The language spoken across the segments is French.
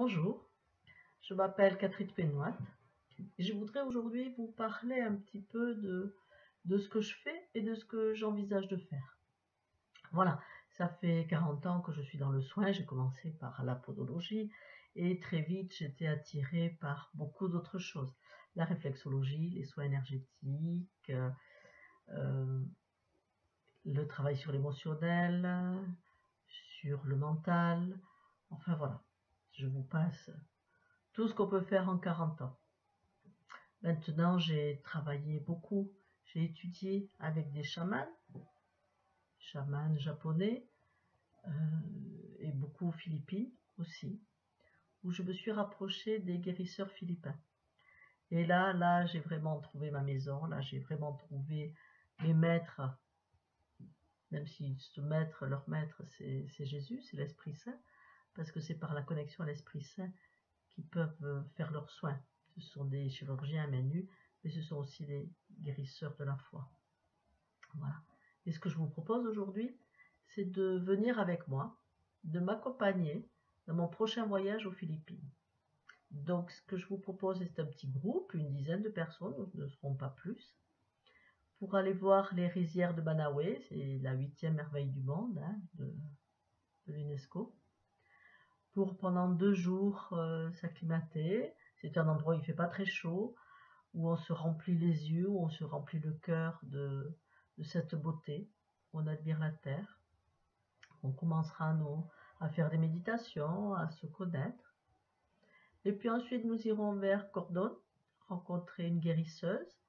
Bonjour, je m'appelle Catherine Pénoat et je voudrais aujourd'hui vous parler un petit peu de ce que je fais et de ce que j'envisage de faire. Voilà, ça fait 40 ans que je suis dans le soin, j'ai commencé par la podologie et très vite j'étais attirée par beaucoup d'autres choses. La réflexologie, les soins énergétiques, le travail sur l'émotionnel, sur le mental, enfin voilà, je vous passe tout ce qu'on peut faire en 40 ans. Maintenant, j'ai travaillé beaucoup, j'ai étudié avec des chamans japonais et beaucoup philippines aussi, où je me suis rapprochée des guérisseurs philippins. Et là, j'ai vraiment trouvé ma maison, là, j'ai vraiment trouvé mes maîtres, même si ce maître, leur maître, c'est Jésus, c'est l'Esprit Saint, parce que c'est par la connexion à l'Esprit Saint qu'ils peuvent faire leurs soins. Ce sont des chirurgiens à main nue, mais ce sont aussi des guérisseurs de la foi. Voilà. Et ce que je vous propose aujourd'hui, c'est de venir avec moi, de m'accompagner dans mon prochain voyage aux Philippines. Donc, ce que je vous propose, c'est un petit groupe, une dizaine de personnes, nous ne serons pas plus, pour aller voir les rizières de Banahaw, c'est la 8e merveille du monde de l'UNESCO, pour pendant 2 jours s'acclimater. C'est un endroit où il ne fait pas très chaud, où on se remplit les yeux, où on se remplit le cœur de cette beauté, on admire la terre. On commencera à faire des méditations, à se connaître. Et puis ensuite, nous irons vers Cordon, rencontrer une guérisseuse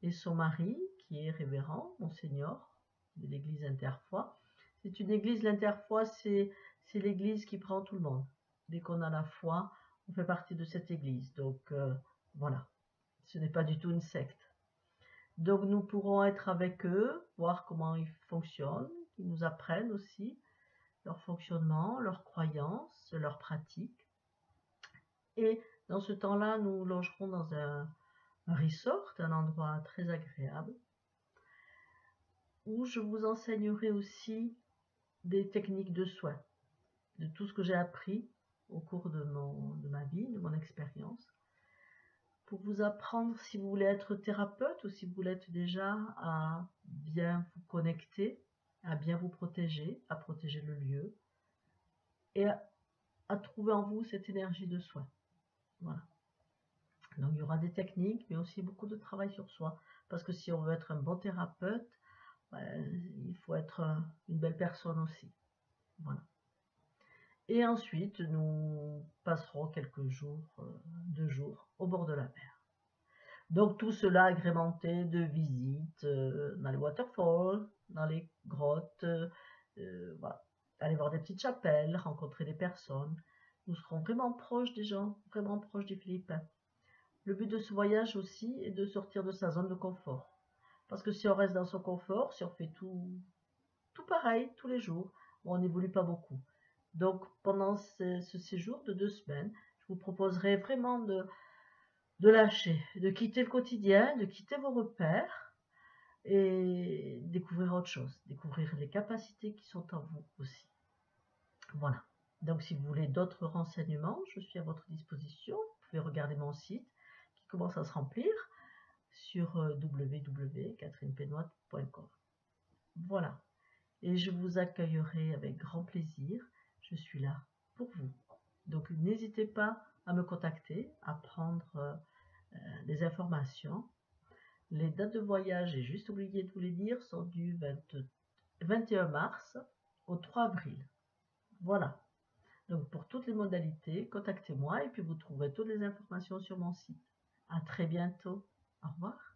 et son mari, qui est révérend, Monseigneur, de l'église Interfoi. C'est une église, l'Interfoi, c'est l'église qui prend tout le monde. Dès qu'on a la foi, on fait partie de cette église. Donc voilà, ce n'est pas du tout une secte. Donc nous pourrons être avec eux, voir comment ils fonctionnent, ils nous apprennent aussi leur fonctionnement, leurs croyances, leurs pratiques. Et dans ce temps-là, nous logerons dans un resort, un endroit très agréable, où je vous enseignerai aussi des techniques de soins, de tout ce que j'ai appris au cours de ma vie, de mon expérience, pour vous apprendre, si vous voulez être thérapeute ou si vous voulez être déjà, à bien vous connecter, à bien vous protéger, à protéger le lieu, et à trouver en vous cette énergie de soin. Voilà. Donc il y aura des techniques, mais aussi beaucoup de travail sur soi. Parce que si on veut être un bon thérapeute, il faut être une belle personne aussi. Voilà. Et ensuite, nous passerons quelques jours, 2 jours, au bord de la mer. Donc tout cela agrémenté de visites dans les waterfalls, dans les grottes, voilà. Aller voir des petites chapelles, rencontrer des personnes. Nous serons vraiment proches des gens, vraiment proches des Philippins. Le but de ce voyage aussi est de sortir de sa zone de confort. Parce que si on reste dans son confort, si on fait tout pareil tous les jours, on n'évolue pas beaucoup. Donc pendant ce séjour de 2 semaines, je vous proposerai vraiment de lâcher, de quitter le quotidien, de quitter vos repères et découvrir autre chose, découvrir les capacités qui sont en vous aussi. Voilà. Donc si vous voulez d'autres renseignements, je suis à votre disposition. Vous pouvez regarder mon site qui commence à se remplir sur www.catherinepénoat.com. Voilà. Et je vous accueillerai avec grand plaisir. Je suis là pour vous. Donc n'hésitez pas à me contacter, à prendre des informations. Les dates de voyage, j'ai juste oublié de vous les dire, sont du 21 mars au 3 avril. Voilà. Donc pour toutes les modalités, contactez-moi et puis vous trouverez toutes les informations sur mon site. À très bientôt. Au revoir.